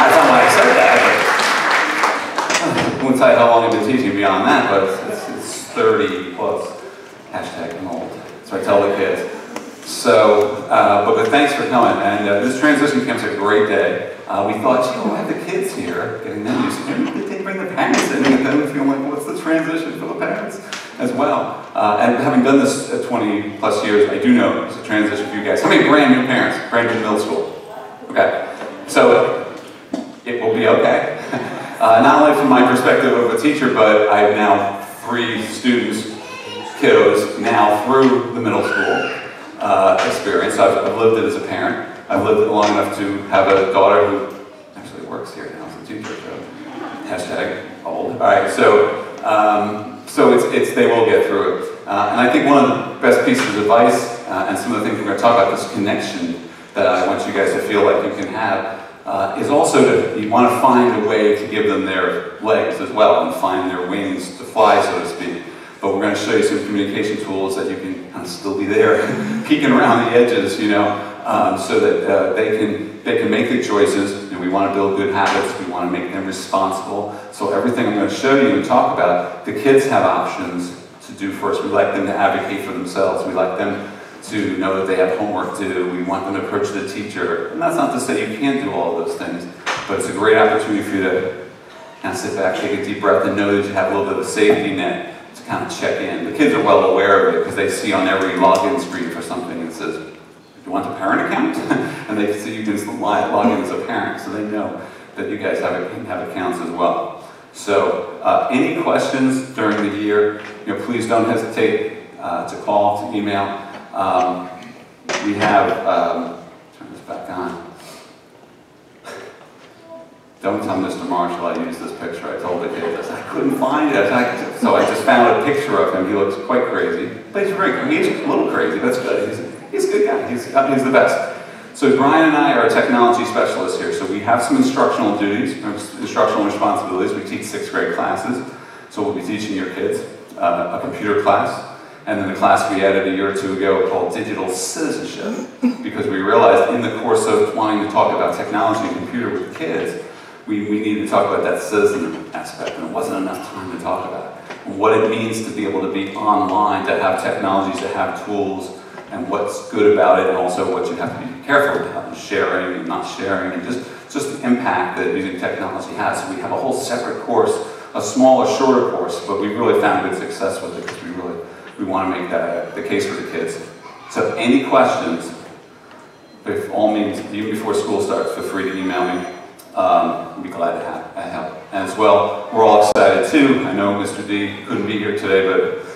That's not why I said that. I won't tell you how long I've been teaching beyond that, but it's 30 plus. Hashtag I'm old. So I tell the kids. So, but thanks for coming. And this transition camp's a great day. We thought, gee, we'll have the kids here, getting them used to it. Maybe they bring the parents in and then feel like, what's the transition for the parents as well? And having done this 20 plus years, I do know it's a transition for you guys. How many brand new parents, brand new middle school? Okay. So it will be okay. Not only from my perspective of a teacher, but I have now 3 students, kiddos, now through the middle school experience. I've lived it as a parent. I've lived it long enough to have a daughter who actually works here now as a teacher, so hashtag old. All right, so they will get through it. And I think one of the best pieces of advice, and some of the things we're going to talk about, this connection that I want you guys to feel like you can have, is also you want to find a way to give them their legs as well and find their wings to fly, so to speak. But we're going to show you some communication tools that you can kind of still be there, peeking around the edges, you know, so that they can make the choices. And we want to build good habits. We want to make them responsible. So everything I'm going to show you and talk about, the kids have options to do first. We like them to advocate for themselves. We like them to know that they have homework to do. We want them to approach the teacher. And that's not to say you can't do all of those things, but it's a great opportunity for you to kind of sit back, take a deep breath, and know that you have a little bit of a safety net to kind of check in. The kids are well aware of it because they see on every login screen for something that says, "Do you want a parent account?" And they see you can log in as a parent, so they know that you guys have accounts as well. So any questions during the year, you know, please don't hesitate to call, to email. We have, turn this back on. Don't tell Mr. Marshall I used this picture. I told the kids, I couldn't find it. So I just found a picture of him. He looks quite crazy. But he's great. He's a little crazy. That's good. He's a good guy. He's the best. So Brian and I are technology specialists here. So we have some instructional duties, instructional responsibilities. We teach 6th grade classes. So we'll be teaching your kids a computer class. And then the class we added a year or 2 ago called Digital Citizenship, because we realized in the course of wanting to talk about technology and computer with kids, we needed to talk about that citizen aspect, and it wasn't enough time to talk about it. And what it means to be able to be online, to have technologies, to have tools, and what's good about it, and also what you have to be careful about, and sharing and not sharing, and just the impact that using technology has. So we have a whole separate course, a smaller, shorter course, but we've really found good success with it because we want to make that the case for the kids. So any questions, by all means, even before school starts, feel free to email me. I'd be glad to help. And as well, we're all excited too. I know Mr. D couldn't be here today, but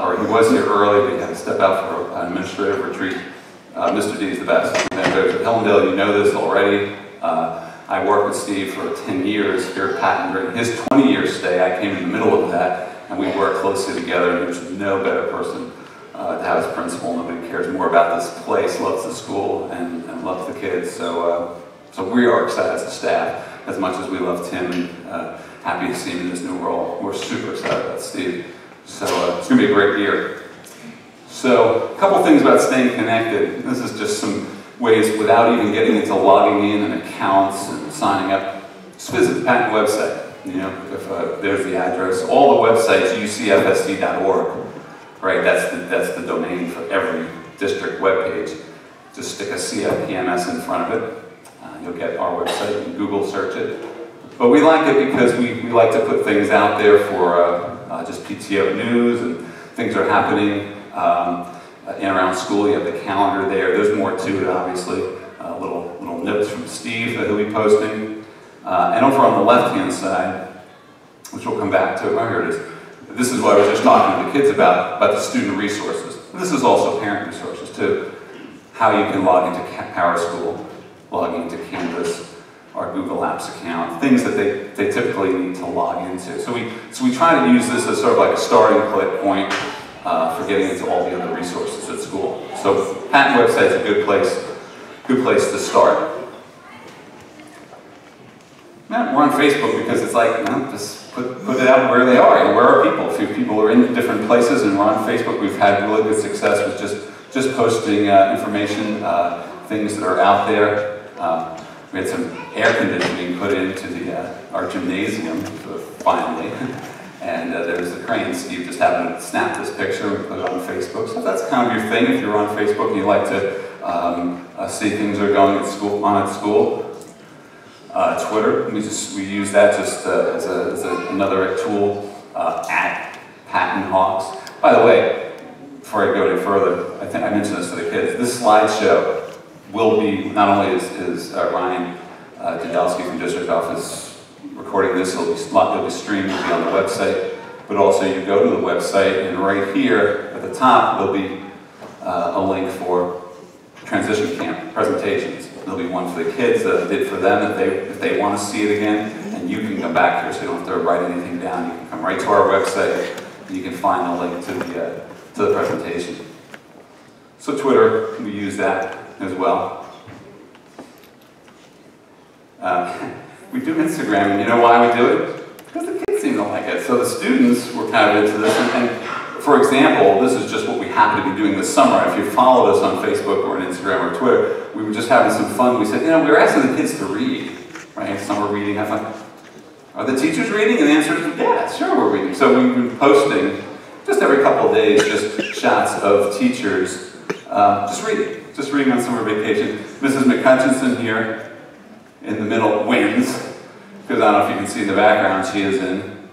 or he was here early, but he had to step out for an administrative retreat. Mr. D is the best. Members of Hellendale, you know this already. I worked with Steve for 10 years here at Patton. During his 20-year stay, I came in the middle of that, and we worked closely together, and there's no better person to have as principal. Nobody cares more about this place, loves the school, and loves the kids. So we are excited as a staff, as much as we love Tim, and happy to see him in this new role. We're super excited about Steve. So it's going to be a great year. So a couple things about staying connected. This is just some ways without even getting into logging in and accounts and signing up. Just visit the Patton website. You know, if there's the address. All the websites, ucfsd.org, right? That's the domain for every district webpage. Just stick a CFPMS in front of it. You'll get our website. You can Google search it. But we like it because we like to put things out there for just PTO news, and things are happening in and around school. You have the calendar there. There's more to it, obviously. Little notes from Steve that he'll be posting. And over on the left-hand side, which we'll come back to, oh, here it is. This is what I was just talking to the kids about the student resources. And this is also parent resources too. How you can log into PowerSchool, log into Canvas, our Google Apps account, things that they typically need to log into. So we try to use this as sort of like a starting point for getting into all the other resources at school. So Patton website's a good place to start. We're on Facebook because it's like, just put it out where they are. Where are people? If people are in different places and we're on Facebook, we've had really good success with just posting information, things that are out there. We had some air conditioning we put into our gymnasium, finally. And there's the crane. Steve just happened to snap this picture and put it on Facebook. So that's kind of your thing. If you're on Facebook and you like to see things that are going at school, on at school. Twitter, we use that just as another tool, at Patton Hawks. By the way, before I go any further, I think I mentioned this to the kids. This slideshow will be, not only is Ryan Dudowski from District Office recording this, it'll be streamed, it'll be on the website, but also you go to the website and right here at the top there'll be a link for transition camp presentations. There'll be one for the kids that I did for them if they want to see it again, and you can come back here so you don't have to write anything down. You can come right to our website and you can find the link to the presentation. So Twitter, we use that as well. We do Instagram, and you know why we do it? Because the kids seem to like it. So the students were kind of into this, and for example, this is just what we happen to be doing this summer. If you followed us on Facebook or on Instagram or Twitter, we were just having some fun. We said, you know, we were asking the kids to read, right? Summer reading, have fun. Are the teachers reading? And the answer is, yeah, sure we're reading. So we've been posting, just every couple of days, just shots of teachers just reading on summer vacation. Mrs. McCutcheon here in the middle wins, because I don't know if you can see in the background, she is in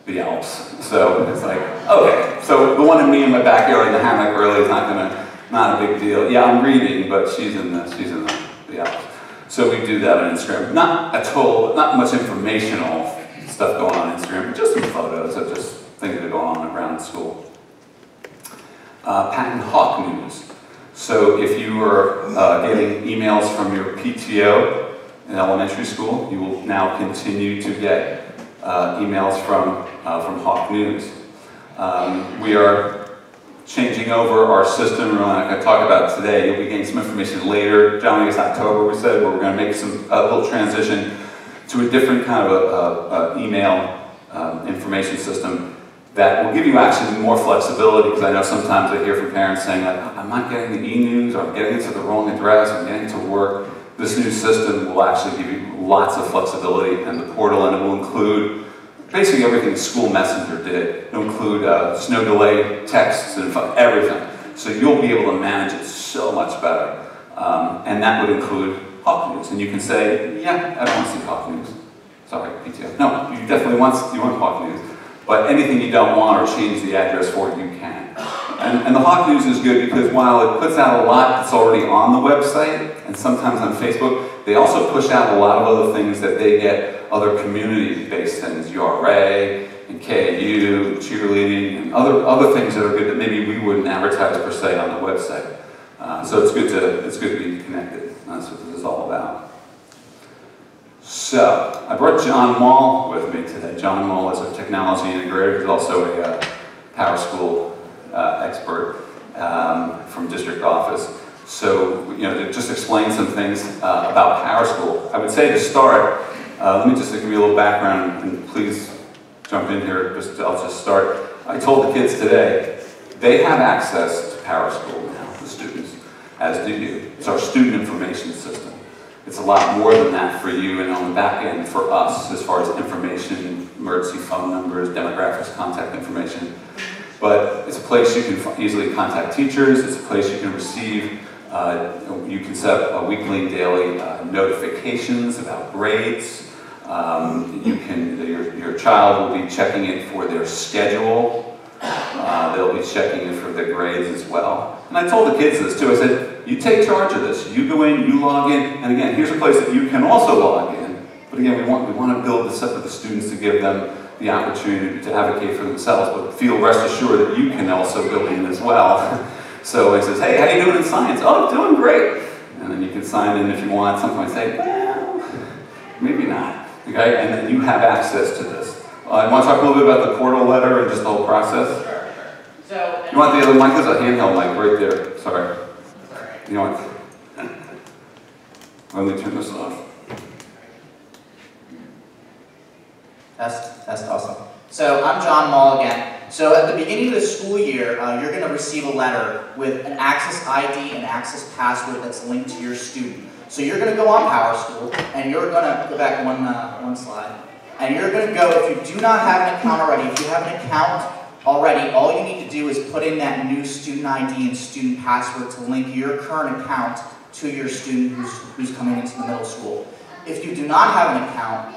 the Alps. So it's like, okay, so the one in me in my backyard in the hammock really is not a big deal. Yeah, I'm reading, but she's in the Alps. So we do that on Instagram. Not much informational stuff going on Instagram, but just some photos of just things that are going on around school. Patton Hawk News. So if you are getting emails from your PTO in elementary school, you will now continue to get emails from Hawk News. We are changing over our system. We're not going to talk about it today. You'll be getting some information later. John, I guess October, we said, where we're going to make a little transition to a different kind of email information system that will give you actually more flexibility, because I know sometimes I hear from parents saying, like, I'm not getting the e-news, or I'm getting it to the wrong address, I'm getting it to work. This new system will actually give you lots of flexibility in the portal, and it will include basically everything School Messenger did. It'll include snow delay texts and everything. So you'll be able to manage it so much better. And that would include Hawk News. And you can say, yeah, I don't want to see Hawk News. Sorry, PTO. No, you definitely want Hawk News. But anything you don't want or change the address for, you can. And the Hawk News is good because while it puts out a lot that's already on the website, and sometimes on Facebook, they also push out a lot of other things that they get other community-based things, URA, and KAU, cheerleading, and other things that are good that maybe we wouldn't advertise per se on the website. So it's good to be connected. That's what this is all about. So, I brought John Mall with me today. John Mall is a technology integrator. He's also a PowerSchool expert from District Office. So, you know, to just explain some things about PowerSchool. I would say to start, let me just give you a little background, and please jump in here. I'll just start. I told the kids today, they have access to PowerSchool now, the students, as do you. It's our student information system. It's a lot more than that for you, and on the back end for us, as far as information, emergency phone numbers, demographics, contact information. But it's a place you can easily contact teachers. It's a place you can receive, you can set up weekly and daily notifications about grades. Your child will be checking it for their schedule. They'll be checking it for their grades as well. And I told the kids this too. I said, you take charge of this. You go in, you log in, and again, here's a place that you can also log in. But again, we want to build this up for the students to give them the opportunity to advocate for themselves, but feel rest assured that you can also go in as well. So it says, hey, how you doing in science? Oh, doing great. And then you can sign in if you want. Some might say, well, maybe not. Okay? And then you have access to this. I want to talk a little bit about the portal letter and just the whole process. Sure. So, you want the other mic? There's a handheld mic right there. Sorry. You know what? Let me turn this off. That's awesome. So I'm John Mall again. So at the beginning of the school year, you're going to receive a letter with an access ID and access password that's linked to your student. So you're going to go on PowerSchool, and you're going to go back one slide, and you're going to go, if you do not have an account already, if you have an account already, all you need to do is put in that new student ID and student password to link your current account to your student who's coming into the middle school. If you do not have an account,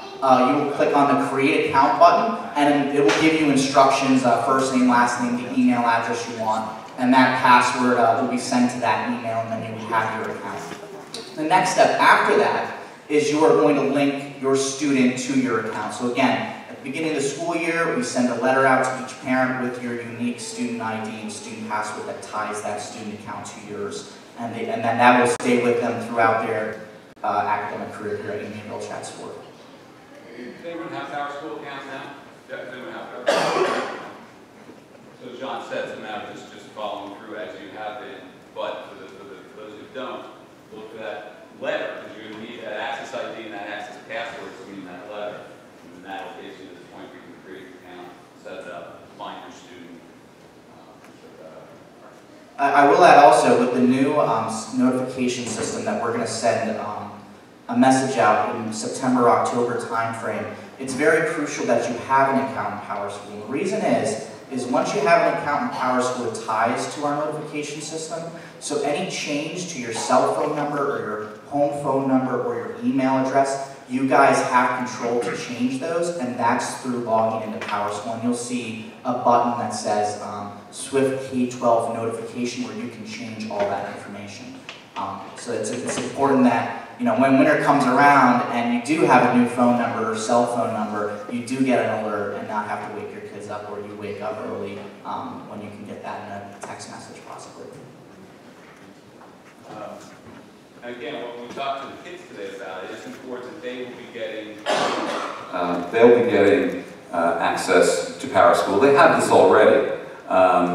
you will click on the Create Account button, and it will give you instructions, first name, last name, the email address you want, and that password will be sent to that email, and then you will have your account. The next step after that is you are going to link your student to your account. So again, at the beginning of the school year, we send a letter out to each parent with your unique student ID and student password that ties that student account to yours, and then that will stay with them throughout their academic career here at Untitled Chapter. Does anyone have PowerSchool accounts now? Yeah, does anyone have PowerSchool? So John said it's a matter of just following through as you have been, but for those who don't, look for that letter, because you're going to need that access ID and that access password to read that letter. And then that will get you to the point where you can create an account, set it up, find your student. I will add also, with the new notification system that we're going to send a message out in September, October timeframe, it's very crucial that you have an account in PowerSchool. The reason is once you have an account in PowerSchool, it ties to our notification system. So any change to your cell phone number or your home phone number or your email address, you guys have control to change those, and that's through logging into PowerSchool. And you'll see a button that says Swift K-12 notification, where you can change all that information. So it's important that, you know, when winter comes around and you do have a new phone number or cell phone number, you do get an alert and not have to wake your kids up, or you wake up early when you can get that in a text message possibly. And again, what we talked to the kids today about, it's important they will be getting access to PowerSchool. They have this already.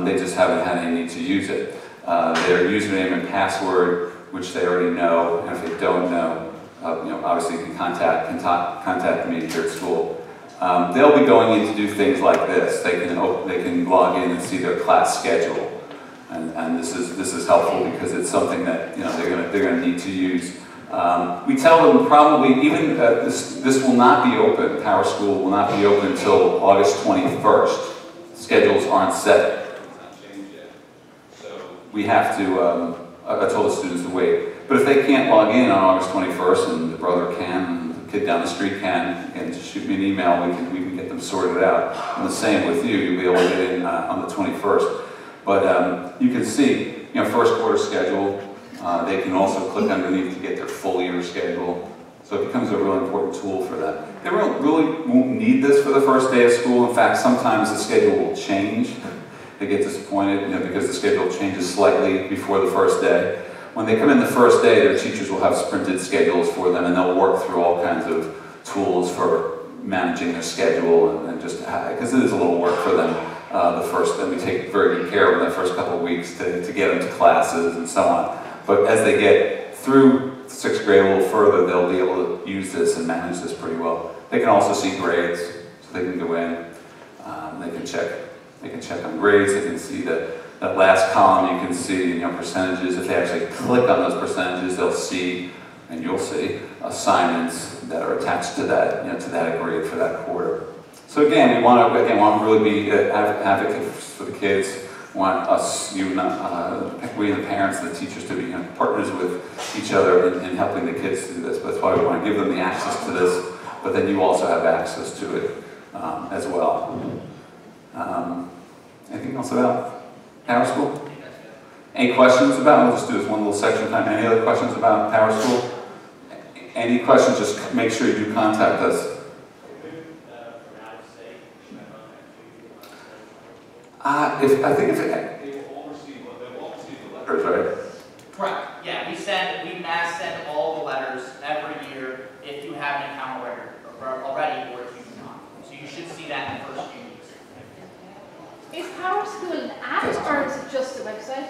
They just haven't had any need to use it. Their username and password, which they already know, and if they don't know, you know, obviously you can contact me here at school. They'll be going in to do things like this. They can log in and see their class schedule. And this is helpful because it's something that, you know, they're gonna need to use. We tell them probably even this will not be open. PowerSchool will not be open until August 21st. Schedules aren't set. It's not changed yet. So we have to. I told the students to wait. But if they can't log in on August 21st, and the brother can, and the kid down the street can, and just shoot me an email, we can get them sorted out. And the same with you. You'll be able to get in on the 21st. But you can see, you know, first quarter schedule. They can also click underneath to get their full year schedule. So it becomes a really important tool for them. They really won't need this for the first day of school. In fact, sometimes the schedule will change. They get disappointed, you know, because the schedule changes slightly before the first day. When they come in the first day, their teachers will have sprinted schedules for them, and they'll work through all kinds of tools for managing their schedule, and just because it is a little work for them. And we take very good care of them the first couple of weeks to get them to classes and so on. But as they get through 6th grade a little further, they'll be able to use this and manage this pretty well. They can also see grades, so they can go in. They can check on grades. They can see that last column. You can see, you know, percentages. If they actually click on those percentages, they'll see, and you'll see, assignments that are attached to that, you know, to that grade for that quarter. So again, we want to really be advocates for the kids. We want us, we and the parents, the teachers, to be, you know, partners with each other in helping the kids do this. But that's why we want to give them the access to this. But then you also have access to it as well. Anything else about PowerSchool? Any questions about it? We'll just do this one little section time. Any other questions about PowerSchool? Any questions, just make sure you do contact us. They will all receive the letters, right? Correct. Yeah, we mass send all the letters every year if you have an account already or if you do not. So you should see that in the first few weeks. Is PowerSchool an app or is it just a website?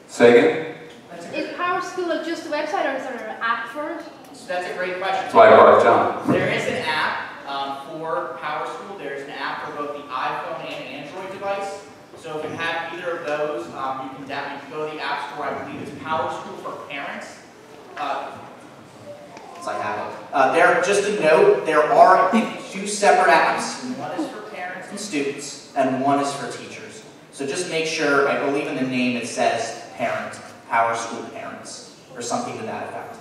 Say again? Is PowerSchool just a website or is there an app for it? So that's a great question. That's why I brought John. There is an app for PowerSchool. There's an app for both the iPhone and Just a note, there are, I think, 2 separate apps. One is for parents and students, and one is for teachers. So just make sure, I believe in the name it says parent, PowerSchool Parents, or something to that effect.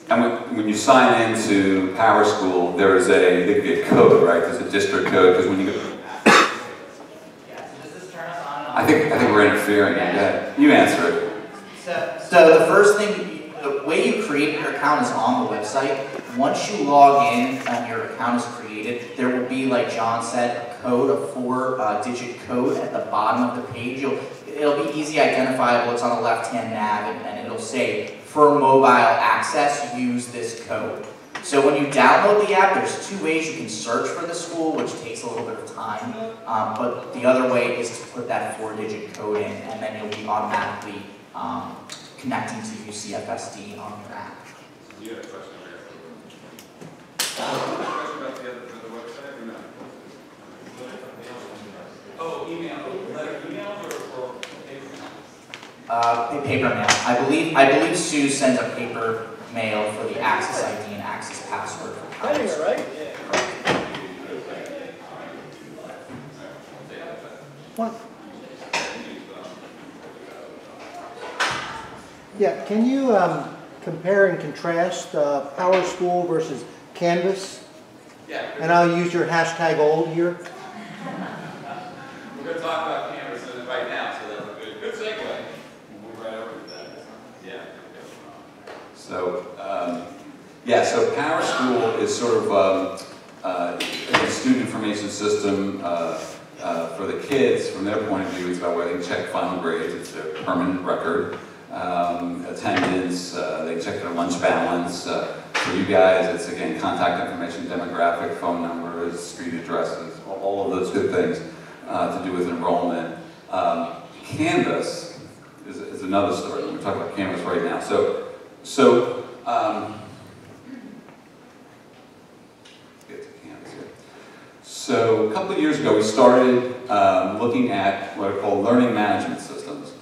And when you sign into PowerSchool, there's a code, right? There's a district code, because when you go... Yeah, so does this turn us on and on? I think we're interfering. Yeah. You answer it. So the first thing, the way you create your account is on the website. Once you log in and your account is created, there will be, like John said, a code, a 4-digit code at the bottom of the page. It'll be easy identifiable. It's on the left-hand nav, and it'll say, for mobile access, use this code. So when you download the app, there's 2 ways you can search for the school, which takes a little bit of time. But the other way is to put that 4-digit code in, and then you'll be automatically connecting to UCFSD on your app. You had a question over here. Question about the website or no? Oh, email, letter email or paper? Paper mail. I believe Sue sends a paper mail for the access ID and access password for PowerSchool. Right? What? Yeah, can you compare and contrast PowerSchool versus Canvas? Yeah. And I'll use your hashtag old here. We're going to talk about Canvas right now, so that's a good segue. We'll move right over to that. Yeah. So, so PowerSchool is sort of a student information system for the kids. From their point of view, it's about where they can check final grades. It's their permanent record. Attendance, they check their lunch balance. For you guys, it's again contact information, demographic, phone numbers, street addresses, all of those good things to do with enrollment. Canvas is another story. We're talking about Canvas right now. Get to Canvas here. So a couple of years ago, we started looking at what are called learning management systems.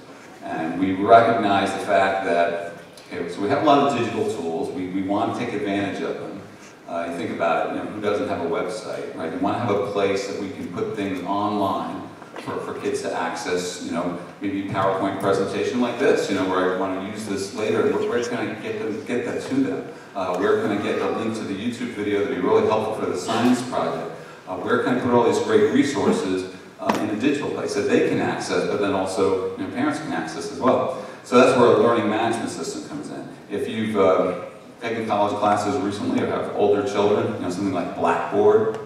And we recognize the fact that, okay, so we have a lot of digital tools. We want to take advantage of them. You think about it, who doesn't have a website, right? We want to have a place that we can put things online for kids to access, maybe a PowerPoint presentation like this, where I want to use this later. Where can I get that to them? Where can I get a link to the YouTube video that would be really helpful for the science project? Where can I put all these great resources in a digital place that they can access, but then also parents can access as well. So that's where a learning management system comes in. If you've taken college classes recently or have older children, something like Blackboard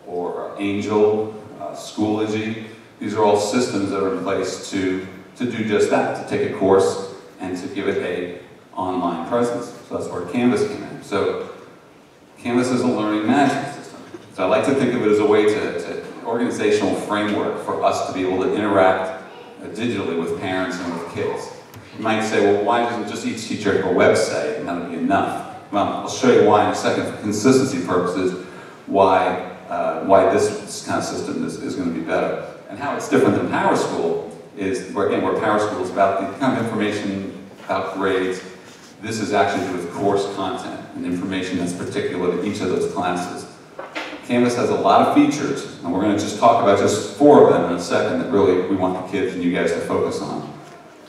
or Angel, Schoology, these are all systems that are in place to do just that, to take a course and to give it a online presence. So that's where Canvas came in. So Canvas is a learning management system. So I like to think of it as a way to organizational framework for us to be able to interact digitally with parents and with kids. You might say, well, why doesn't just each teacher have a website and that would be enough? Well, I'll show you why in a second for consistency purposes, why this kind of system is going to be better. And how it's different than PowerSchool is, where PowerSchool is about the kind of information about grades. This is actually to do with course content and information that's particular to each of those classes. Canvas has a lot of features, and we're going to just talk about just 4 of them in a second that really we want the kids and you guys to focus on.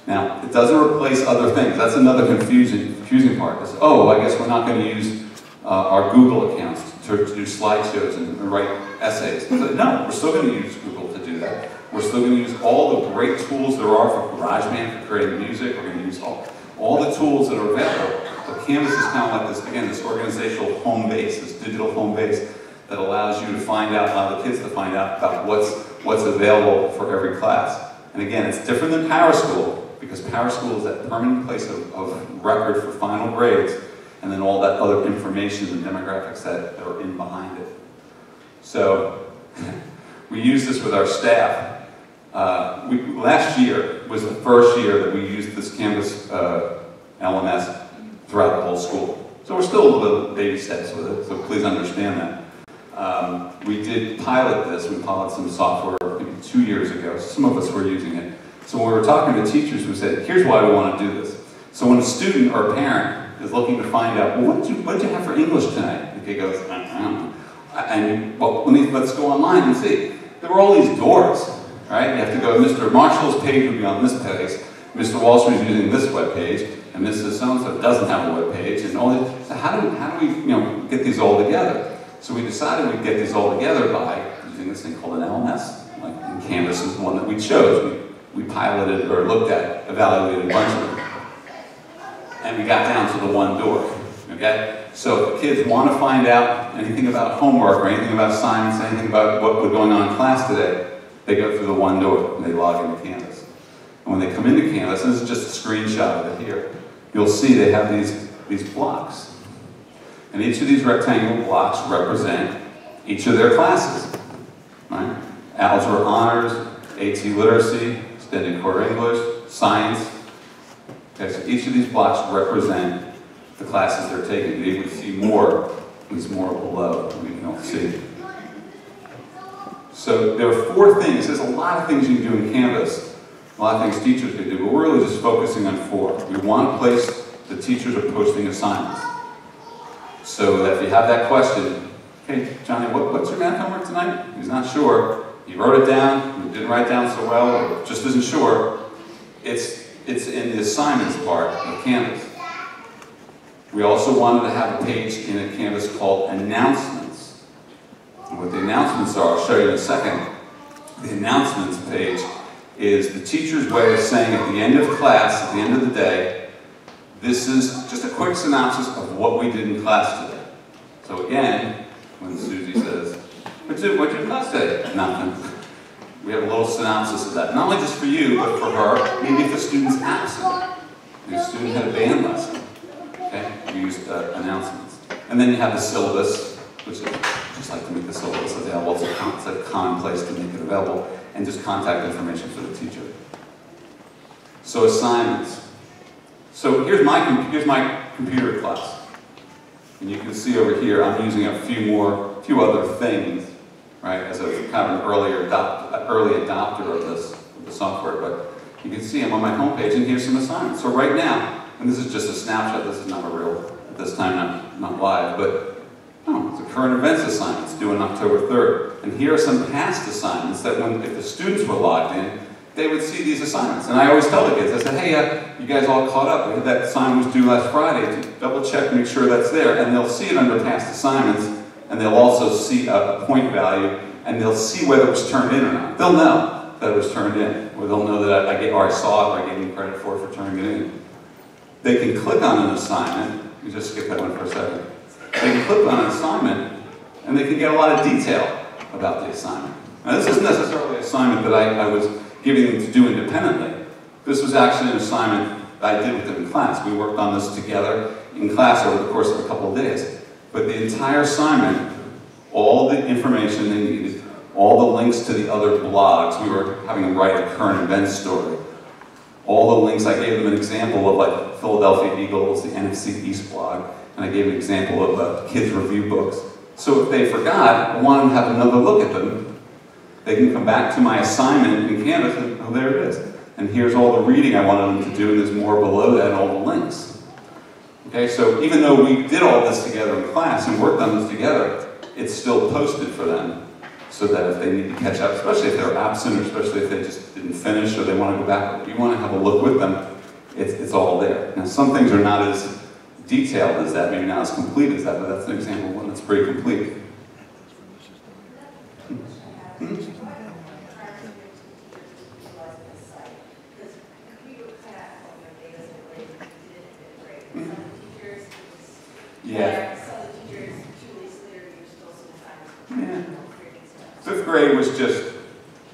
Now, it doesn't replace other things. That's another confusing part. Is, I guess we're not going to use our Google accounts to do slideshows and write essays. No, we're still going to use Google to do that. We're still going to use all the great tools there are for GarageBand, for creating music. We're going to use all the tools that are available. But Canvas is kind of like this, again, this organizational home base, this digital home base that allows you to find out, allow the kids to find out about what's available for every class. And again, it's different than PowerSchool, because PowerSchool is that permanent place of record for final grades, and then all that other information and demographics that are in behind it. So we use this with our staff. Last year was the first year that we used this Canvas LMS throughout the whole school. So we're still a little baby steps with it, so please understand that. We did pilot this. We piloted some software maybe 2 years ago. Some of us were using it. So when we were talking to teachers, we said, here's why we want to do this. So when a student or a parent is looking to find out, well, what did you have for English tonight? The kid goes, I don't know. And, well, let's go online and see. There were all these doors, right? You have to go, Mr. Marshall's page would be on this page, Mr. Wall Street's using this web page, and Mrs. So-and-so doesn't have a web page, and all this. So how do we get these all together? So we decided we'd get these all together by using this thing called an LMS. Like in Canvas is the one that we chose. We piloted or looked at, evaluated a bunch of them. And we got down to the one door, okay? So if kids want to find out anything about homework or anything about science, anything about what was going on in class today, they go through the one door and they log into Canvas. And when they come into Canvas, and this is just a screenshot of it here, you'll see they have these blocks. And each of these rectangular blocks represent each of their classes, right? Algebra Honors, AT Literacy, Extended Core English, Science. Okay, so each of these blocks represent the classes they're taking. You can see more, there's more below we don't see. So there are 4 things. There's a lot of things you can do in Canvas, a lot of things teachers can do, but we're really just focusing on 4. We want a place the teachers are posting assignments. So that if you have that question, hey, Johnny, what's your math homework tonight? He's not sure. He wrote it down, he didn't write down so well, or just isn't sure. It's in the assignments part of Canvas. We also wanted to have a page in a Canvas called Announcements. And what the announcements are, I'll show you in a second. The announcements page is the teacher's way of saying at the end of class, at the end of the day, this is just a quick synopsis of what we did in class today. So again, when Susie says, what'd you do in class today? Nothing. We have a little synopsis of that. Not only just for you, but for her. Maybe if the student's absent. If the student had a band lesson. Okay? We used announcements. And then you have the syllabus, which is just like to make the syllabus available. It's a common place to make it available. And just contact information for the teacher. So assignments. So here's my computer class. And you can see over here, I'm using a few other things, right, as a kind of an early adopter of the software. But you can see I'm on my homepage, and here's some assignments. So right now, and this is just a snapshot, this is not a real, at this time, not live, but it's a current events assignment. It's due on October 3rd. And here are some past assignments that if the students were logged in, they would see these assignments. And I always tell the kids, I said, hey, you guys all caught up. That assignment was due last Friday. Double check, make sure that's there. And they'll see it under past assignments, and they'll also see a point value, and they'll see whether it was turned in or not. They'll know that it was turned in, or they'll know that I saw it, or I gave them credit for turning it in. They can click on an assignment. Let me just skip that one for a second. They can click on an assignment, and they can get a lot of detail about the assignment. Now, this isn't necessarily an assignment that I was giving them to do independently. This was actually an assignment that I did with them in class. We worked on this together in class over the course of a couple of days. But the entire assignment, all the information they needed, all the links to the other blogs, we were having them write a current events story. All the links, I gave them an example of like Philadelphia Eagles, the NFC East blog, and I gave an example of kids' review books. So if they forgot, I wanted to have another look at them. They can come back to my assignment in Canvas, and oh, there it is. And here's all the reading I wanted them to do, and there's more below that, and all the links. Okay, so even though we did all this together in class and worked on this together, it's still posted for them, so that if they need to catch up, especially if they're absent, or especially if they just didn't finish, or they want to go back, if you want to have a look with them, it's all there. Now, some things are not as detailed as that, maybe not as complete as that, but that's an example of one that's pretty complete. Yeah. Yeah. 5th grade was just.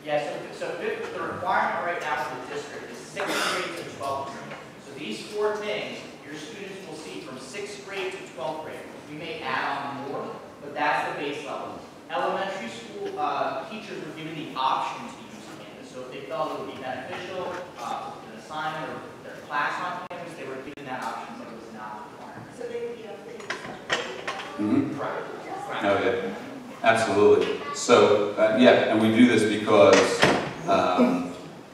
Yeah, so the requirement right now for the district is 6th grade to 12th grade. So these 4 things your students will see from 6th grade to 12th grade. We may add on more, but that's the base level. Elementary school teachers were given the option to use Canvas. So if they felt it would be beneficial, an assignment or their class on Canvas, they were given that option, but it was not required. So they would be updated. Correct. Oh, yeah. Absolutely. So, yeah, and we do this because,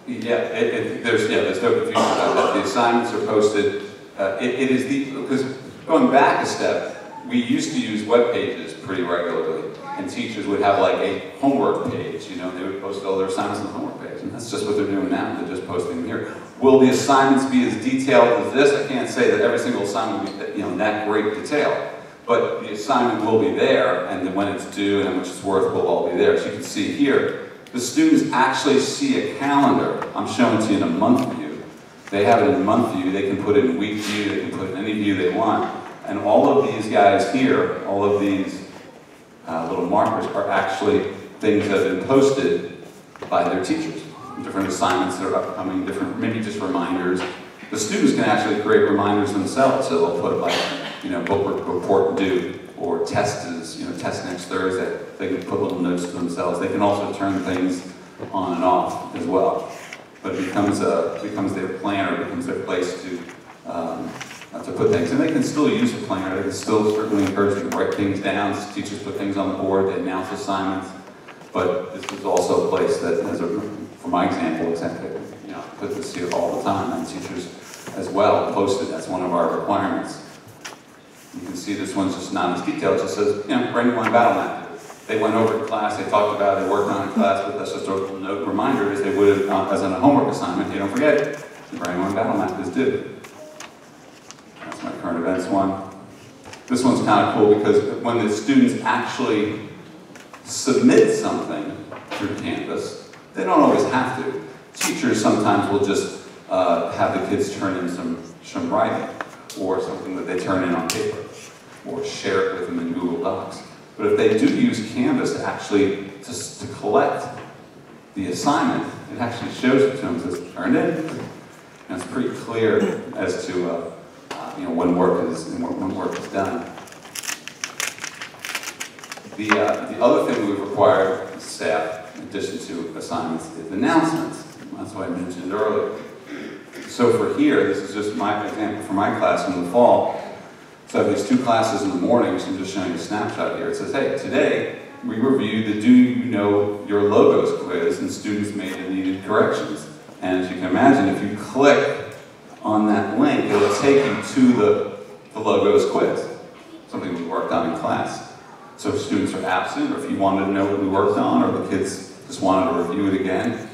there's no confusion about that. The assignments are posted it is because going back a step, we used to use web pages pretty regularly, and teachers would have like a homework page, you know, they would post all their assignments on the homework page, and that's just what they're doing now, they're just posting them here. Will the assignments be as detailed as this? I can't say that every single assignment will be, you know, in that great detail, but the assignment will be there, and then when it's due and how much it's worth will all be there. So you can see here, the students actually see a calendar. I'm showing it to you in a month view. They have it in month view, they can put it in week view, they can put it in any view they want. And all of these guys here, all of these little markers are actually things that have been posted by their teachers. Different assignments that are upcoming, different, maybe just reminders. The students can actually create reminders themselves, so they'll put like, you know, book report due, or test is, you know, test next Thursday. They can put little notes to themselves. They can also turn things on and off as well. But it becomes their planner, becomes their place to put things. And they can still use a planner. They can still certainly encourage them to write things down. Teachers put things on the board, they announce assignments. But this is also a place that has for my example, you know, put this here all the time, and teachers as well post it. That's one of our requirements. You can see this one's just not as detailed. It just says, you know, Brandywine Battle Map. They went over to class, they talked about it, they worked on it in class, but that's just a little note reminder as they would have as on a homework assignment. Hey, don't forget, the Brandywine Battle Map is due. That's my current events one. This one's kind of cool because when the students actually submit something through Canvas, they don't always have to. Teachers sometimes will just have the kids turn in some writing, or something that they turn in on paper, or share it with them in Google Docs. But if they do use Canvas to actually to collect the assignment, it actually shows it to them, says turned in, and it's pretty clear as to you know, when work is done. The other thing we've required staff, in addition to assignments, is announcements. That's what I mentioned earlier. So for here, this is just my example for my class in the fall. So I have these two classes in the morning, so I'm just showing you a snapshot here. It says, hey, today we reviewed the Do You Know Your Logos quiz, and students made the needed corrections. And as you can imagine, if you click on that link, it'll take you to the Logos quiz, something we worked on in class. So if students are absent, or if you wanted to know what we worked on, or the kids just wanted to review it again.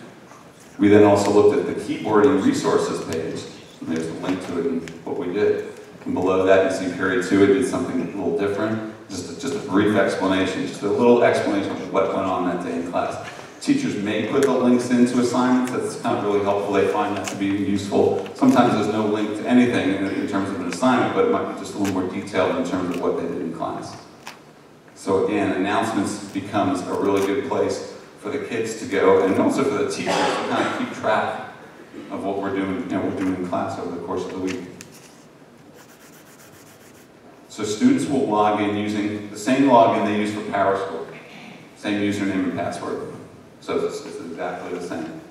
We then also looked at the keyboarding resources page, and there's a link to it and what we did. And below that, you see period 2, it did something a little different. Just a brief explanation, just a little explanation of what went on that day in class. Teachers may put the links into assignments. That's kind of really helpful. They find that to be useful. Sometimes there's no link to anything in terms of an assignment, but it might be just a little more detailed in terms of what they did in class. So again, announcements becomes a really good place for the kids to go, and also for the teachers to kind of keep track of what we're doing, you know, we're doing in class over the course of the week. So students will log in using the same login they use for PowerSchool, same username and password. So it's exactly the same.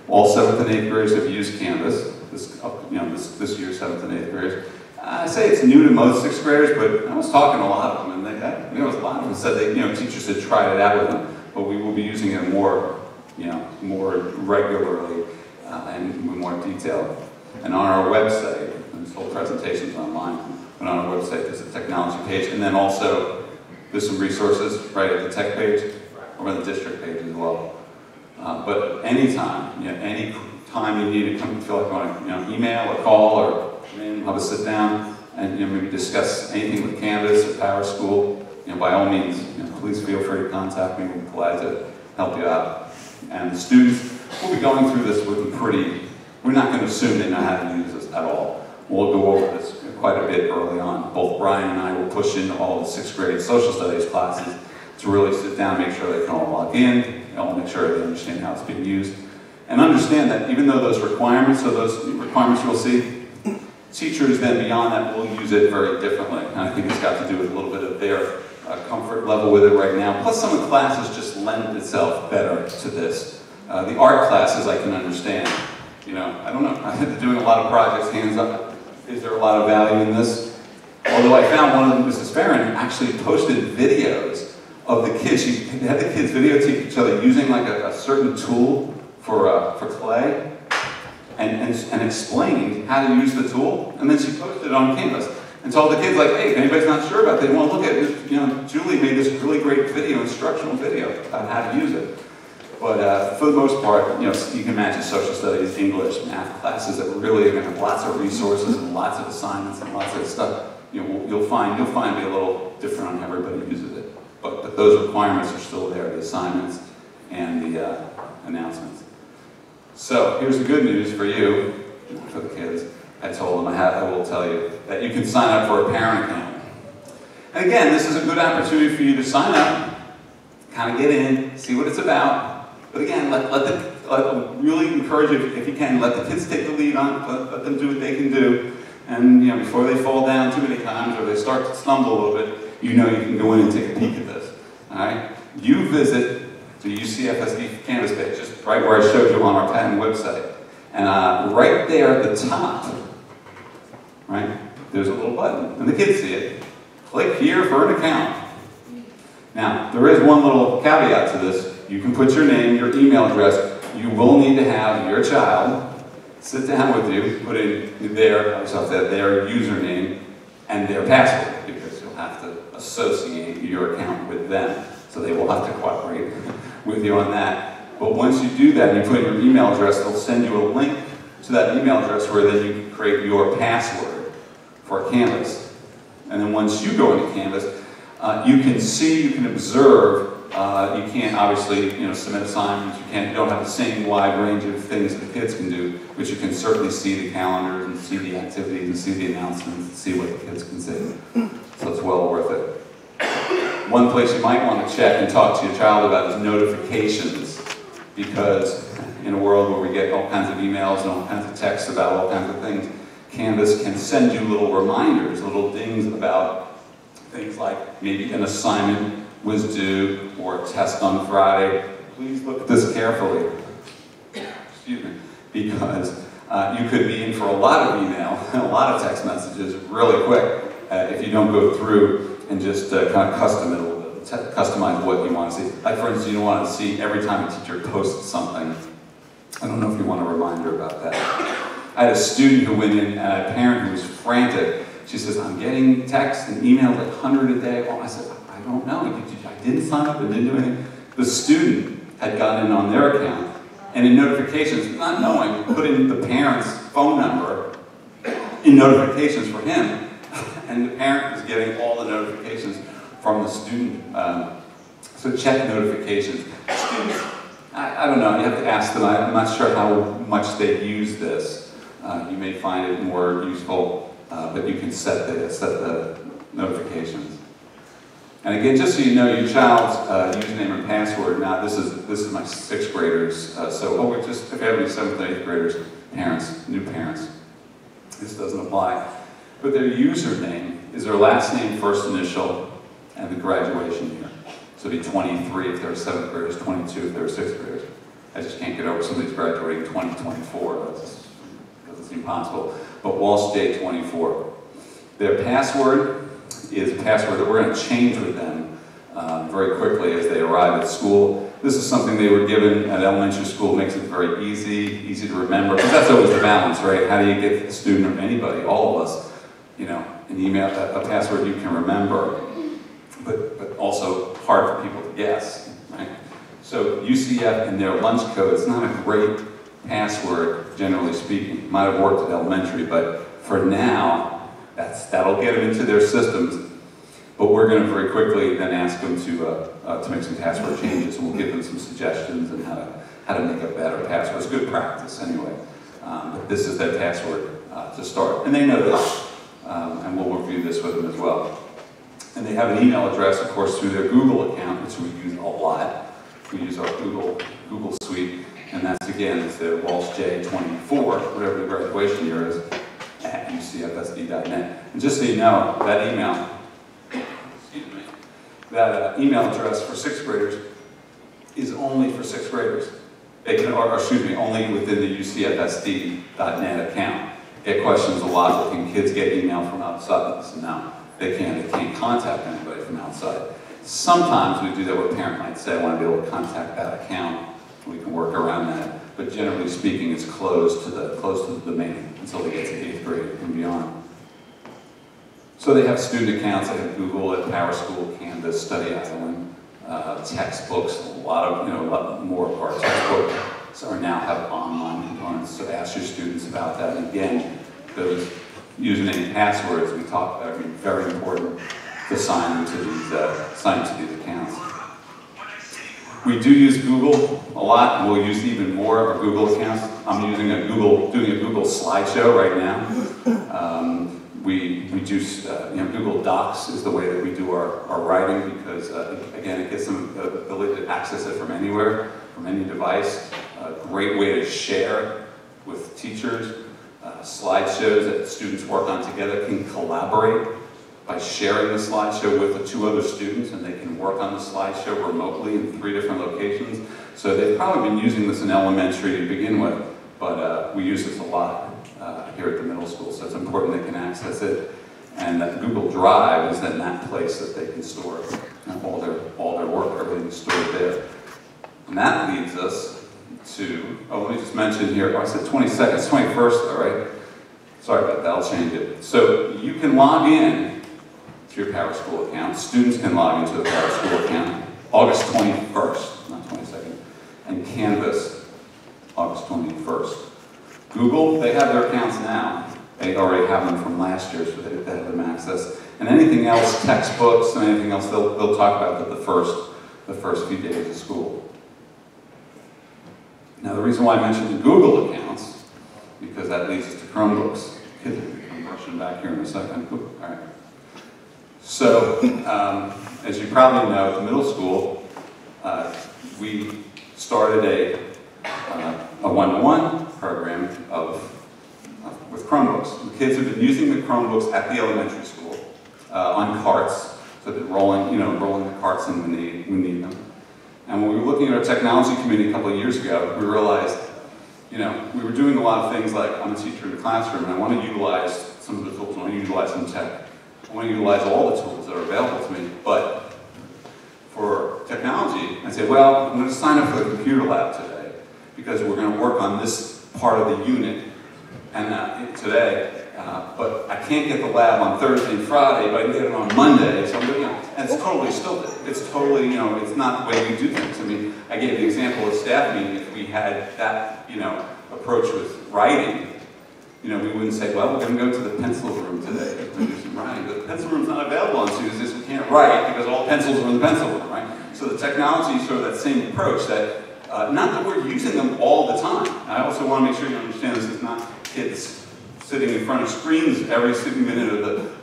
All 7th and 8th graders have used Canvas. This year, 7th and 8th graders. I say it's new to most 6th graders, but I was talking to a lot of them, and there was a lot of them said they, you know, teachers had tried it out with them. But we will be using it more, you know, more regularly and with more detail. And on our website, and this whole presentation's online, but on our website there's a technology page, and then also there's some resources right at the tech page, or on the district page as well. But anytime, you know, any time you need to come, feel like you want to, you know, email or call or have a sit down and, you know, maybe discuss anything with Canvas or PowerSchool, you know, by all means, you know, please feel free to contact me. We'll be glad to help you out. And the students, we'll be going through this with them we're not going to assume they know how to use this at all. We'll go over this quite a bit early on. Both Brian and I will push into all the 6th grade social studies classes to really sit down, make sure they can all log in, all make sure they understand how it's being used. And understand that even though those requirements you'll see, teachers then beyond that will use it very differently. And I think it's got to do with a little bit of their comfort level with it right now. Plus some of the classes just lend itself better to this. The art classes I can understand. You know, I don't know, I'm doing a lot of projects hands up. Is there a lot of value in this? Although I found one of them, Mrs. Farron, actually posted videos of the kids. She had the kids videotape each other using like a certain tool for clay. and explained how to use the tool, and then she posted it on Canvas and told the kids, like, hey, if anybody's not sure about it, they want to look at it, Julie made this really great video, instructional video about how to use it. But for the most part, you can imagine social studies, English, math classes that really are going to have lots of resources and lots of assignments and lots of stuff. You'll find it be a little different on how everybody uses it. But those requirements are still there, the assignments and the announcements. So here's the good news for you, for the kids. I told them, I will tell you, that you can sign up for a parent account. And again, this is a good opportunity for you to sign up, kind of get in, see what it's about. But again, really encourage you, if you can, let the kids take the lead on it, let them do what they can do. And before they fall down too many times or they start to stumble a little bit, you can go in and take a peek at this. All right? You visit the UCFSD Canvas page, just right where I showed you on our patent website. And right there at the top, right, there's a little button, and the kids see it. Click here for an account. Now, there is one little caveat to this. You can put your name, your email address. You will need to have your child sit down with you, put in their username and their password, because you'll have to associate your account with them. So they will have to cooperate with you on that. But once you do that and you put in your email address, they'll send you a link to that email address where then you can create your password for Canvas. And then once you go into Canvas, you can see, you can observe. You can't obviously, submit assignments. You don't have the same wide range of things that the kids can do, but you can certainly see the calendars and see the activities and see the announcements and see what the kids can see. So it's well worth it. One place you might want to check and talk to your child about is notifications, because in a world where we get all kinds of emails and all kinds of texts about all kinds of things, Canvas can send you little reminders, little dings about things like maybe an assignment was due or a test on Friday. Please look at this carefully. Excuse me. Because you could be in for a lot of email and a lot of text messages really quick if you don't go through and just kind of customize what you want to see. Like, for instance, you don't want to see every time a teacher posts something. I don't know if you want a reminder about that. I had a student who went in and a parent who was frantic. She says, I'm getting texts and emails like 100 a day. Oh, I said, I don't know. I didn't sign up and didn't do anything. The student had gotten in on their account, and in notifications, not knowing, put in the parent's phone number in notifications for him, and the parent was getting all the notifications from the student. So check notifications. Students, I don't know. You have to ask them. I'm not sure how much they use this. You may find it more useful, but you can set the notifications. And again, just so you know, your child's username and password. Now, this is my 6th graders. If you have any 7th and 8th graders, parents, new parents, this doesn't apply. But their username is their last name, first initial, and the graduation year. So it'd be 23 if they're 7th graders, 22 if they're 6th graders. I just can't get over somebody's graduating 2024. That's impossible. But Walsh Day 24. Their password is a password that we're going to change with them very quickly as they arrive at school. This is something they were given at elementary school. Makes it very easy to remember, because that's always the balance, right? How do you get the student or anybody, all of us, an email, a password you can remember, but also hard for people to guess, right? So UCF and their lunch code, it's not a great password, generally speaking. Might have worked at elementary, but for now, that'll get them into their systems. But we're going to very quickly then ask them to make some password changes, and we'll give them some suggestions on how to make a better password. It's good practice anyway. But this is their password to start, and they know this. And we'll review this with them as well. And they have an email address, of course, through their Google account, which we use a lot. We use our Google Suite, and that's, again, it's their Walsh J24, whatever the graduation year is, at ucfsd.net. And just so you know, that email address for 6th graders is only for 6th graders. Only within the ucfsd.net account. Get questions a lot. Well, can kids get email from outside? So no, they can't. They can't contact anybody from outside. Sometimes we do that where a parent might say, I want to be able to contact that account. We can work around that. but generally speaking, it's closed to the domain until they get to 8th grade and beyond. So they have student accounts. They have Google, at PowerSchool, Canvas, Study Island, textbooks. A lot more of our textbooks now have online components. So ask your students about that. And again, those username passwords we talked about are very important to sign into these accounts. We do use Google a lot. We'll use even more of Google accounts. I'm doing a Google slideshow right now. We do, Google Docs is the way that we do our writing because, again, it gives them the ability to access it from anywhere, from any device. A great way to share with teachers. Slideshows that students work on together can collaborate by sharing the slideshow with the 2 other students, and they can work on the slideshow remotely in 3 different locations. So they've probably been using this in elementary to begin with, but we use this a lot here at the middle school, so it's important they can access it. And Google Drive is then that place that they can store all their work, everything is stored there. And that leads us to, let me just mention here, I said 22nd, it's 21st, all right? Sorry about that, I'll change it. So you can log in to your PowerSchool account. Students can log into the PowerSchool account August 21st, not 22nd. And Canvas, August 21st. Google, they have their accounts now. They already have them from last year, so they have them access. And anything else, textbooks and anything else, they'll talk about that the first few days of school. Now, the reason why I mentioned the Google accounts, because that leads us to Chromebooks. Kids will be rushing back here in a second. All right. So, as you probably know, at the middle school, we started a one-to-one program with Chromebooks. The kids have been using the Chromebooks at the elementary school on carts, so they're rolling the carts in when we need them. And when we were looking at our technology committee a couple of years ago, we realized, we were doing a lot of things like, I'm a teacher in the classroom, and I want to utilize some of the tools. I want to utilize some tech. I want to utilize all the tools that are available to me, but for technology, I say, well, I'm going to sign up for the computer lab today because we're going to work on this part of the unit today, but I can't get the lab on Thursday and Friday, but I can get it on Monday, so and it's totally stilted. It's totally, it's not the way we do things. I mean, I gave the example of staff meeting. If we had that, approach with writing, we wouldn't say, well, we're going to go to the pencil room today to do some writing. But the pencil room's not available on Tuesdays, we can't write because all the pencils are in the pencil room, right? So the technology is sort of that same approach that, not that we're using them all the time. I also want to make sure you understand this is not kids sitting in front of screens every single minute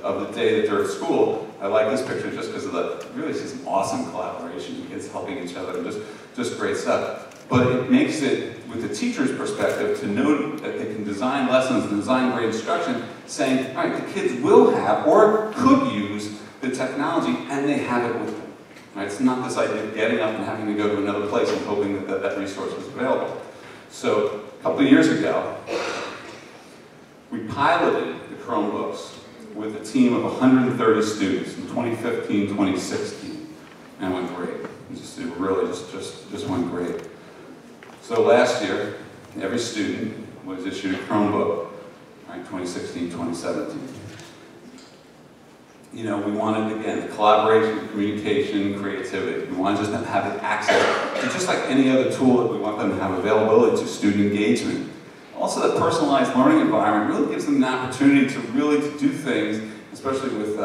of the day that they're at school. I like this picture just because of really see some awesome collaboration, kids helping each other, and just great stuff. But it makes it, with the teacher's perspective, to know that they can design lessons and design great instruction, saying, all right, the kids will have or could use the technology, and they have it with them. Right? It's not this idea of getting up and having to go to another place and hoping that resource is available. So a couple of years ago, we piloted the Chromebooks with a team of 130 students in 2015, 2016, and it went great. It really just went great. So last year, every student was issued a Chromebook, right, 2016, 2017. We wanted, again, the collaboration, communication, creativity. We wanted just them having access to just like any other tool that we want them to have availability to student engagement. Also, that personalized learning environment really gives them an opportunity to really do things, especially with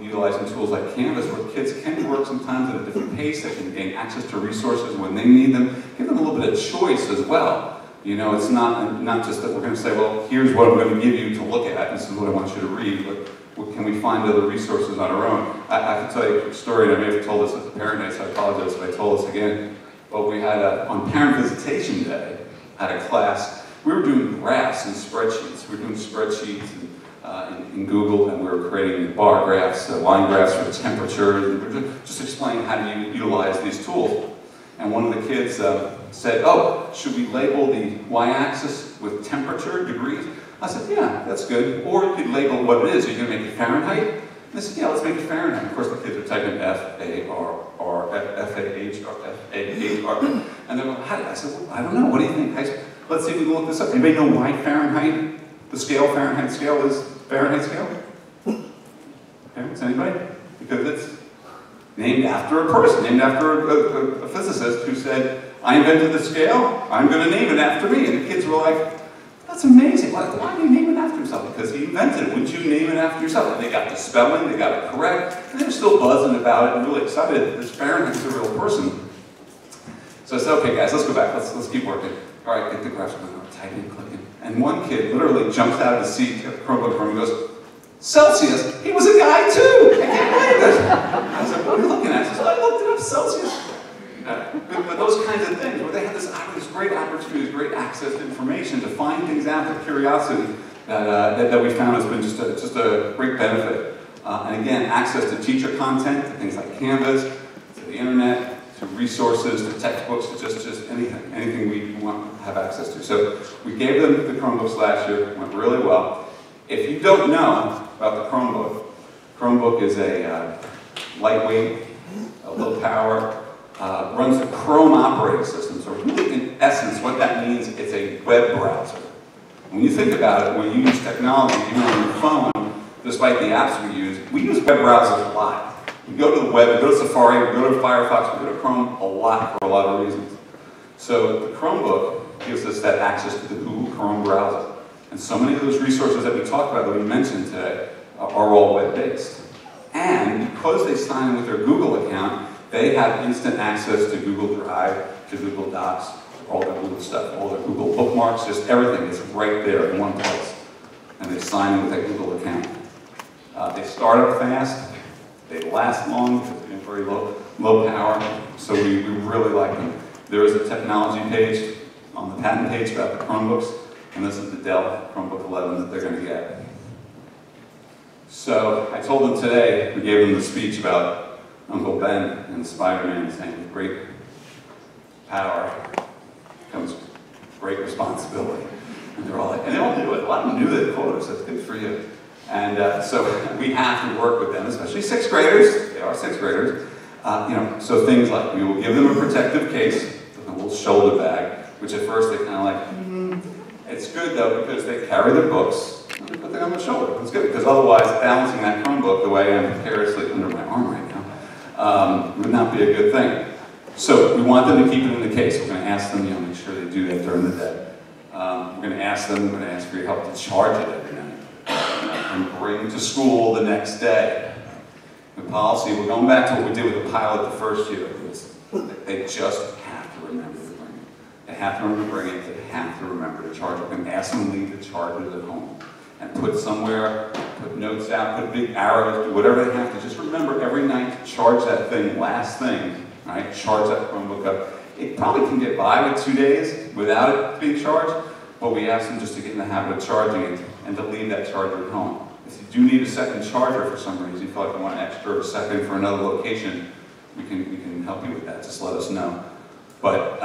utilizing tools like Canvas, where kids can work sometimes at a different pace. They can gain access to resources when they need them. Give them a little bit of choice as well. It's not just that we're going to say, well, here's what I'm going to give you to look at. This is what I want you to read. But can we find other resources on our own? I can tell you a quick story, and I may have told this at the parent day, so I apologize if I told this again. But we had, on parent visitation day, at a class, we were doing graphs and spreadsheets. We were doing spreadsheets in Google, and we were creating bar graphs, line graphs for temperature, and we were just explaining how to utilize these tools. And one of the kids said, oh, should we label the y-axis with temperature, degrees? I said, yeah, that's good. Or you could label what it is. Are you going to make it Fahrenheit? And they said, yeah, let's make it Fahrenheit. Of course, the kids are typing F-A-R-R, F-A-H-R, F-A-H-R. And And they were, I said, well, I don't know, what do you think? Let's see if we can look this up. Anybody know why Fahrenheit, the scale, Fahrenheit scale is Fahrenheit scale? Parents, anybody? Because it's named after a person, named after a physicist who said, I invented the scale, I'm going to name it after me. And the kids were like, that's amazing. Why do you name it after himself? Because he invented it. Wouldn't you name it after yourself? And they got the spelling, they got it correct, and they were still buzzing about it and really excited that this Fahrenheit's a real person. So I said, okay guys, let's go back, let's keep working. All right, get the graphs going, typing, clicking. And one kid literally jumps out of his seat at the Chromebook room and goes, Celsius, he was a guy too! I can't believe it! I was like, what are you looking at? He says, I looked it up, Celsius. But those kinds of things, where they have this great opportunity, this great access to information to find things out, the curiosity that we found has been just a great benefit. And again, access to teacher content, to things like Canvas, to the internet, to resources, to textbooks, to just anything we want to have access to. So we gave them the Chromebooks last year, it went really well. If you don't know about the Chromebook is a lightweight, a low power, runs the Chrome operating system. So really, in essence, what that means, it's a web browser. When you think about it, when you use technology, even on your phone, despite the apps we use web browsers a lot. We go to the web, we go to Safari, we go to Firefox, we go to Chrome a lot for a lot of reasons. So the Chromebook gives us that access to the Google Chrome browser. And so many of those resources that we talked about, that we mentioned today, are all web-based. And because they sign in with their Google account, they have instant access to Google Drive, to Google Docs, all their Google stuff, all their Google bookmarks, just everything is right there in one place. And they sign in with that Google account. They start up fast, they last long because they're very low power, so we really like them. There is a technology page on the patent page about the Chromebooks, and this is the Dell Chromebook 11 that they're going to get. So I told them today, we gave them the speech about Uncle Ben and Spider-Man saying, with great power comes great responsibility. And they're all like, and they all knew it. A lot of them knew the quote, so it's good for you. And so we have to work with them, especially sixth graders. They are sixth graders. So things like we will give them a protective case, a little shoulder bag, which at first they kind of like, It's good though because they carry their books. Let me put them on my shoulder. It's good because otherwise balancing that Chromebook the way I am precariously under my arm right now would not be a good thing. So we want them to keep it in the case. We're going to ask them, make sure they do that during the day. We're going to ask for your help to charge it every night and bring to school the next day. The policy, we're going back to what we did with the pilot the first year. They just have to remember to bring it. They have to remember to bring it. They have to remember to charge it. We're going to ask them to leave the chargers at home and put somewhere, put notes out, put big arrows, do whatever they have to. Just remember every night to charge that thing, last thing, right? Charge that Chromebook up. It probably can get by with 2 days without it being charged, but we ask them just to get in the habit of charging it and to leave that charger at home. If you do need a second charger for some reason, you feel like you want an extra or second for another location, we can help you with that. Just let us know. But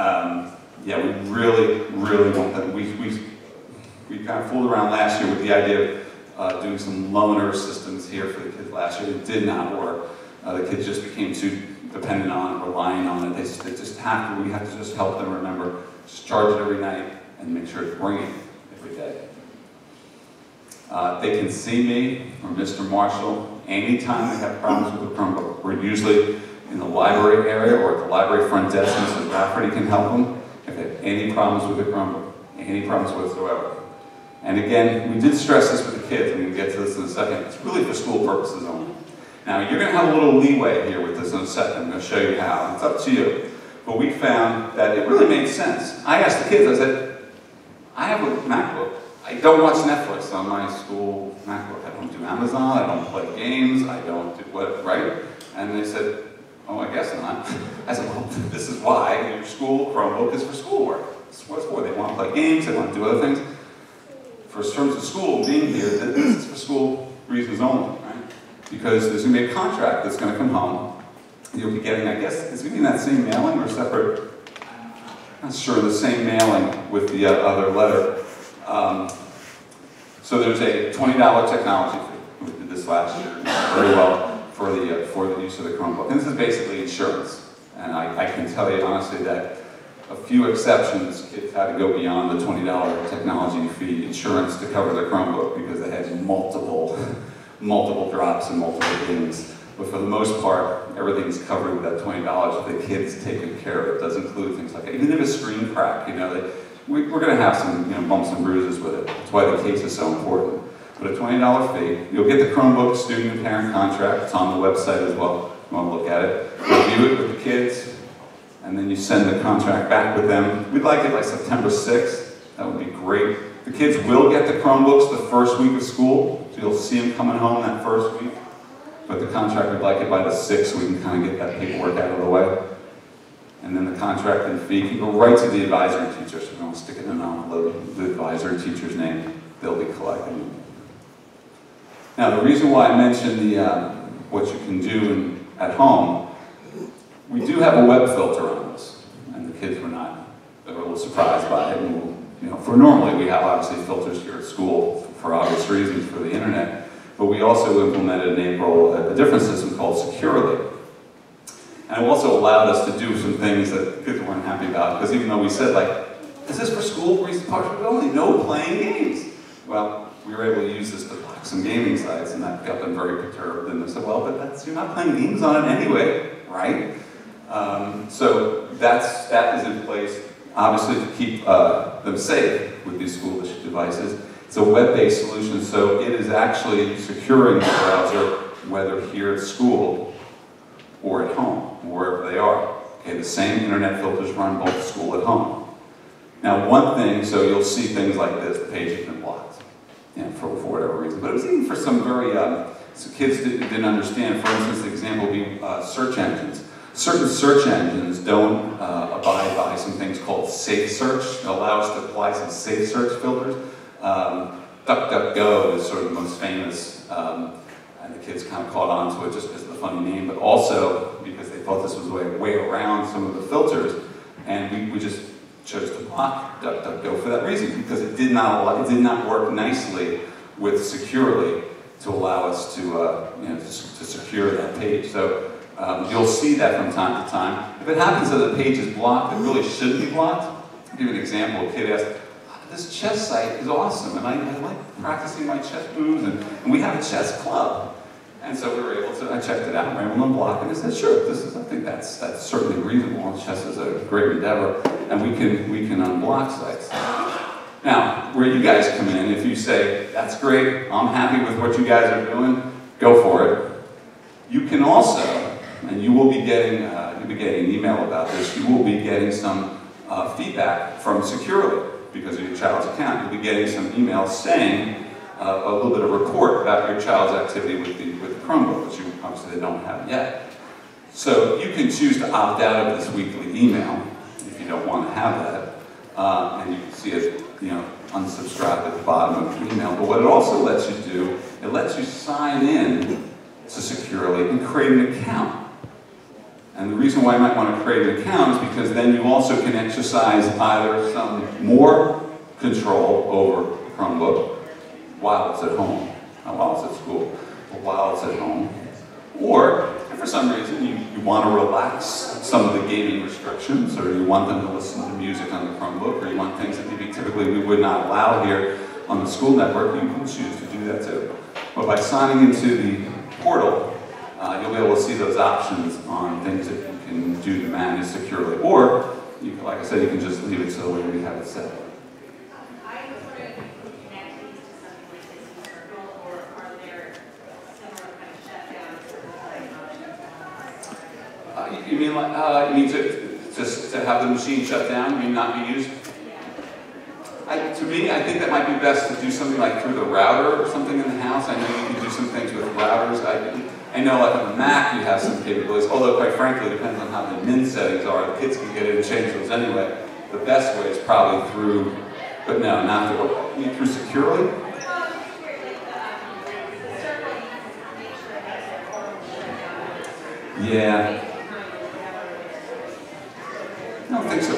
yeah, we really, really want them. We kind of fooled around last year with the idea of doing some loaner systems here for the kids last year. It did not work. The kids just became too dependent on it, relying on it. They just have to. We have to just help them remember. Just charge it every night and make sure to bring it every day. They can see me or Mr. Marshall anytime they have problems with the Chromebook. We're usually in the library area or at the library front desk, and so Rafferty can help them if they have any problems with the Chromebook, any problems whatsoever. And again, we did stress this with the kids, and we'll get to this in a second. It's really for school purposes only. Now, you're going to have a little leeway here with this in a second. I'm going to show you how. It's up to you. But we found that it really made sense. I asked the kids, I said, I have a MacBook. I don't watch Netflix on my school MacBook. I don't do Amazon. I don't play games. I don't do what, right? And they said, oh, I guess not. I said, well, this is why your school Chromebook is for schoolwork. This is what it's for. They want to play games. They want to do other things. For terms of school being here, this is for school reasons only, right? Because there's going to be a contract that's going to come home. You'll be getting, I guess, it's going to be in that same mailing or separate, I'm not sure, the same mailing with the other letter. So there's a $20 technology fee. We did this last year very well for the use of the Chromebook. And this is basically insurance. And I can tell you honestly that a few exceptions, kids had to go beyond the $20 technology fee insurance to cover their Chromebook because they had multiple drops and multiple things. But for the most part, everything's covered with that $20 if the kid's taken care of. It does include things like that. Even if a screen crack, we're going to have some bumps and bruises with it. That's why the case is so important. But a $20 fee, you'll get the Chromebook student and parent contract. It's on the website as well. You want to look at it. Review it with the kids, and then you send the contract back with them. We'd like it by September 6th. That would be great. The kids will get the Chromebooks the first week of school, so you'll see them coming home that first week. But the contract, we'd like it by the 6th so we can kind of get that paperwork out of the way. And then the contract and fee can go right to the advisory teacher, so we don't stick it in an envelope, the advisory teacher's name. They'll be collecting it. Now, the reason why I mentioned what you can do at home, we do have a web filter on this, and the kids they were a little surprised by it. And for normally we have obviously filters here at school for obvious reasons for the internet, but we also implemented in April a different system called Securely. And it also allowed us to do some things that kids weren't happy about, because even though we said, is this for school? Only no playing games. Well, we were able to use this to block some gaming sites, and that got them very perturbed. And they said, well, but you're not playing games on it anyway, right? So that is in place, obviously, to keep them safe with these school-issued devices. It's a web-based solution, so it is actually securing the browser, whether here at school or at home, wherever they are. Okay, the same internet filters run both at school and home. Now, one thing, so you'll see things like this, the page has been blocked, for whatever reason. But it was even for some very, so kids didn't understand. For instance, the example would be search engines. Certain search engines don't abide by some things called safe search. It allows us to apply some safe search filters. DuckDuckGo is sort of the most famous, and the kids kind of caught on to it just because of the funny name, but also because they thought this was a way around some of the filters, and we just chose to block DuckDuckGo for that reason, because it did not work nicely with Securely to allow us to secure that page. So you'll see that from time to time. If it happens that the page is blocked, it really shouldn't be blocked. I'll give you an example. A kid asked, this chess site is awesome, and I like practicing my chess moves, and we have a chess club. And so we were able to, I checked it out, and we were able to unblock it, and I said, sure, I think that's certainly reasonable. Chess is a great endeavor, and we can unblock sites. Now, where you guys come in, if you say, that's great, I'm happy with what you guys are doing, go for it. You can also, and you will be getting, you'll be getting an email about this, you will be getting some feedback from Securely because of your child's account. You'll be getting some emails saying a little bit of report about your child's activity with the Chromebook, which you obviously they don't have yet. So you can choose to opt out of this weekly email if you don't want to have that, and you can see it, unsubscribe at the bottom of the email. But what it also lets you do, it lets you sign in to Securely and create an account. And the reason why you might want to create an account is because then you also can exercise either some more control over the Chromebook while it's at home, not while it's at school, but while it's at home. Or, if for some reason you want to relax some of the gaming restrictions, or you want them to listen to music on the Chromebook, or you want things that maybe typically we would not allow here on the school network, you can choose to do that too. But by signing into the portal, you'll be able to see those options on things that you can do to manage Securely. Or, like I said, you can just leave it to the way we have it set. I was wondering if you could connect these to something like this in Circle, or are there similar kind of shutdowns? You mean to have the machine shut down? You mean not be used? To me, I think that might be best to do something like through the router or something in the house. I know you can do some things with routers. I know like on the Mac you have some capabilities, although quite frankly it depends on how the min settings are. The kids can get in and change those anyway. The best way is probably through, but no, not through Securely. Yeah. I don't think so.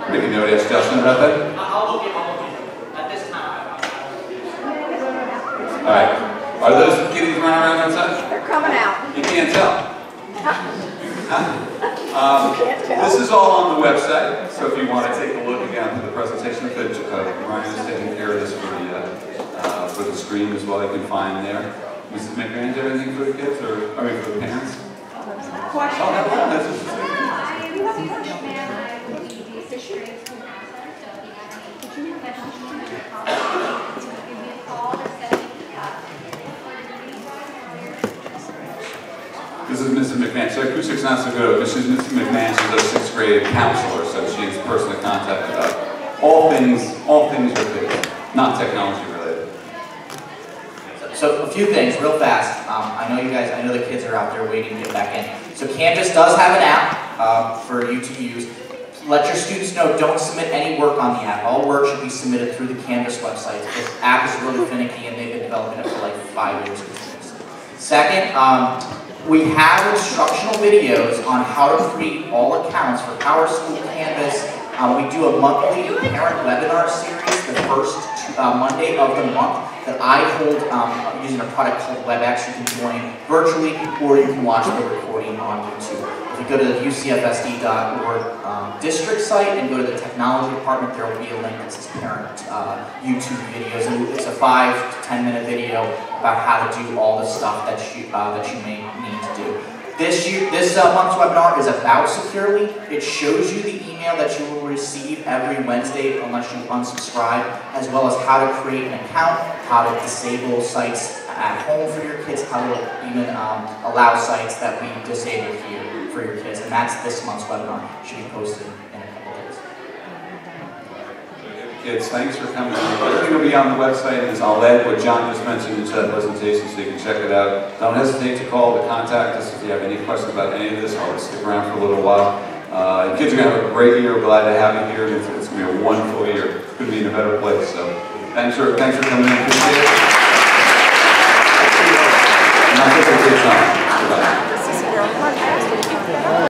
Make a note, ask Justin about that. I'll look at this time. All right. Are those kitties running around outside? They're coming out. You can't tell. Huh? This is all on the website, so if you want to take a look again at the presentation, Ryan is taking care of this for the stream as well. You can find there. Mrs. McMahon, do you have anything for the kids, or I mean for the parents? Question. Oh, that's interesting. I would be the officiary of school counselor, so if you have any questions, give me a call or send me This is Mrs. McMahon. So acoustics not so good, but she's Mrs. McMahon. She's a 6th grade counselor, so she's personally contacted about all things with kids, not technology related. So a few things, real fast. I know the kids are out there waiting to get back in. So Canvas does have an app for you to use. Let your students know, don't submit any work on the app. All work should be submitted through the Canvas website. This app is really finicky and they've been developing it for like 5 years. Second, we have instructional videos on how to create all accounts for PowerSchool Canvas. We do a monthly parent webinar series the first Monday of the month that I hold using a product called WebEx. You can join virtually or you can watch the recording on YouTube. If you go to the ucfsd.org district site and go to the technology department, there will be a link that says parent YouTube videos. And it's a 5 to 10 minute video about how to do all the stuff that you may need to do. This month's webinar is about Securely. It shows you the email that you will receive every Wednesday unless you unsubscribe, as well as how to create an account, how to disable sites at home for your kids, how to even allow sites that we disable here for your kids. And that's this month's webinar. It should be posted in a couple days. Kids, thanks for coming. Everything will be on the website, and I'll add what John just mentioned into that presentation so you can check it out. Don't hesitate to call to contact us if you have any questions about any of this. I'll stick around for a little while. Kids are going to have a great year. We're glad to have you here. It's going to be a wonderful year. It's going to be in a better place. So thanks for coming in. Appreciate it. And I'll take the kids on. Goodbye.